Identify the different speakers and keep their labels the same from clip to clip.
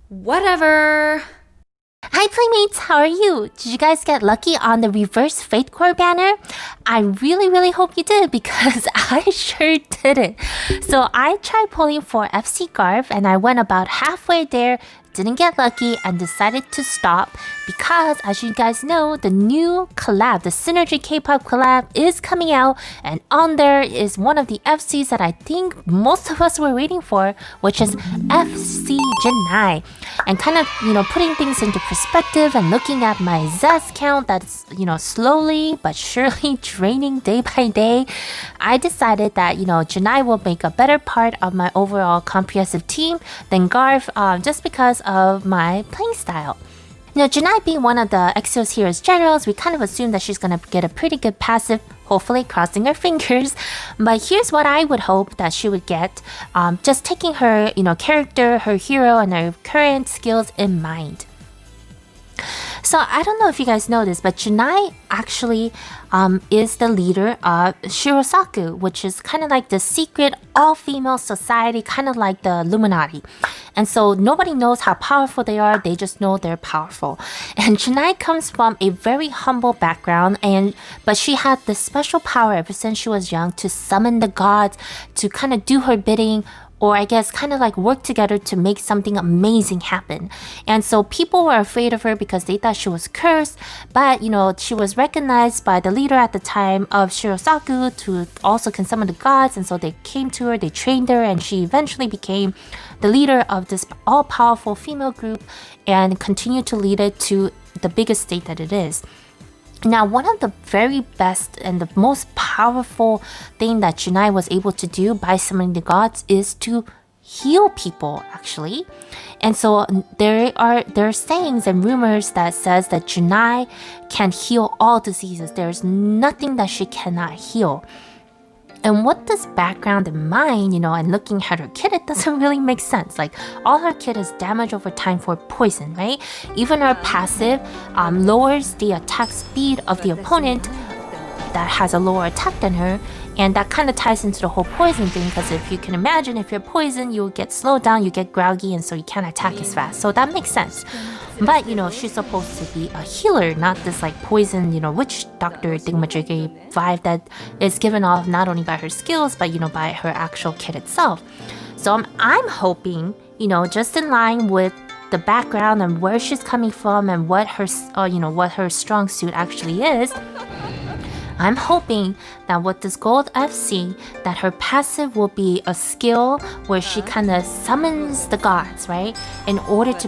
Speaker 1: Whatever.
Speaker 2: Hi Playmates, how are you? Did you guys get lucky on the reverse Fate Core banner? I really hope you did because I sure didn't. So I tried pulling for FC Garv and I went about halfway there, didn't get lucky and decided to stop because as you guys know, the new collab, the Synergy K-pop collab is coming out and on there is one of the FCs that I think most of us were waiting for, which is FC Jinai. And kind of, putting things into perspective and looking at my Zest count that's, slowly but surely draining day by day, I decided that, Jinai will make a better part of my overall comprehensive team than Garv just because of my playing style. Jinai being one of the Exos Heroes generals, we kind of assume that she's gonna get a pretty good passive, hopefully crossing her fingers. But here's what I would hope that she would get, just taking her, character, her hero, and her current skills in mind. So I don't know if you guys know this, but Jinai actually is the leader of Shirosaku, which is kind of like the secret all-female society, kind of like the Illuminati. And so nobody knows how powerful they are, they just know they're powerful. And Jinai comes from a very humble background, but she had this special power ever since she was young to summon the gods, to kind of do her bidding, or I guess kind of like work together to make something amazing happen. And so people were afraid of her because they thought she was cursed, but she was recognized by the leader at the time of Shirosaku to also can summon the gods, and so they came to her, they trained her, and she eventually became the leader of this all-powerful female group and continued to lead it to the biggest state that it is. Now, one of the very best and the most powerful thing that Jinai was able to do by summoning the gods is to heal people, actually. And so there are sayings and rumors that says that Jinai can heal all diseases. There's nothing that she cannot heal. And with this background in mind, and looking at her kit, it doesn't really make sense. Like, all her kit is damage over time for poison, right? Even her passive lowers the attack speed of the opponent that has a lower attack than her. And that kind of ties into the whole poison thing, because if you can imagine, if you're poisoned, you'll get slowed down, you get groggy, and so you can't attack as fast. So that makes sense. But, she's supposed to be a healer, not this like poison, witch doctor thingamajiggy vibe that is given off not only by her skills, but, by her actual kit itself. So I'm hoping, just in line with the background and where she's coming from and what her strong suit actually is, I'm hoping that with this gold FC, that her passive will be a skill where she kind of summons the gods, right? In order to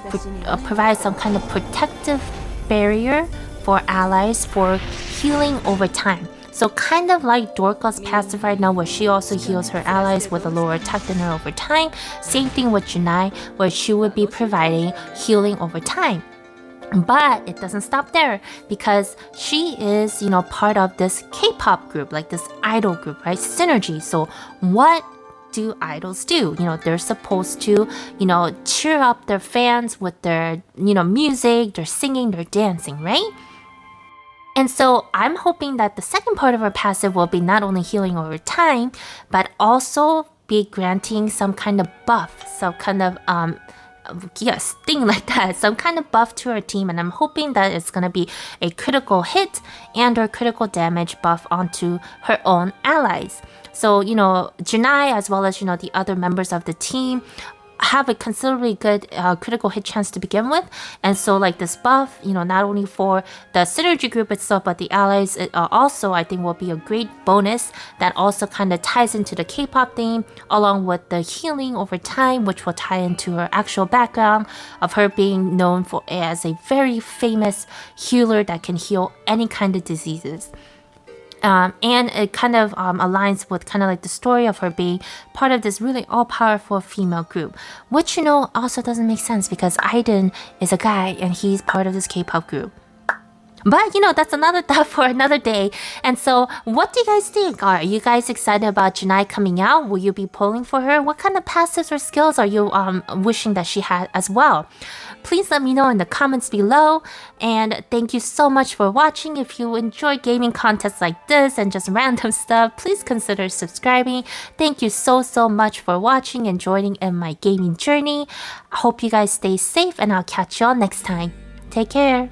Speaker 2: provide some kind of protective barrier for allies for healing over time. So kind of like Dorka's passive right now, where she also heals her allies with a lower attack than her over time. Same thing with Jinai, where she would be providing healing over time. But it doesn't stop there, because she is, part of this K-pop group, like this idol group, right? Synergy. So what do idols do? They're supposed to, cheer up their fans with their, music, their singing, their dancing, right? And so I'm hoping that the second part of her passive will be not only healing over time, but also be granting some kind of buff, some kind of, thing like that, some kind of buff to her team, and I'm hoping that it's gonna be a critical hit and or critical damage buff onto her own allies. So, Jinai as well as, the other members of the team have a considerably good critical hit chance to begin with. And so like this buff, not only for the synergy group itself, but the allies also I think will be a great bonus that also kind of ties into the K-pop theme, along with the healing over time, which will tie into her actual background of her being known for as a very famous healer that can heal any kind of diseases. And it kind of aligns with kind of like the story of her being part of this really all-powerful female group, which, also doesn't make sense because Aiden is a guy and he's part of this K-pop group. But that's another thought for another day. And so, what do you guys think? Are you guys excited about Jinai coming out? Will you be pulling for her? What kind of passives or skills are you wishing that she had as well? Please let me know in the comments below. And thank you so much for watching. If you enjoy gaming contests like this and just random stuff, please consider subscribing. Thank you so much for watching and joining in my gaming journey. I hope you guys stay safe, and I'll catch you all next time. Take care.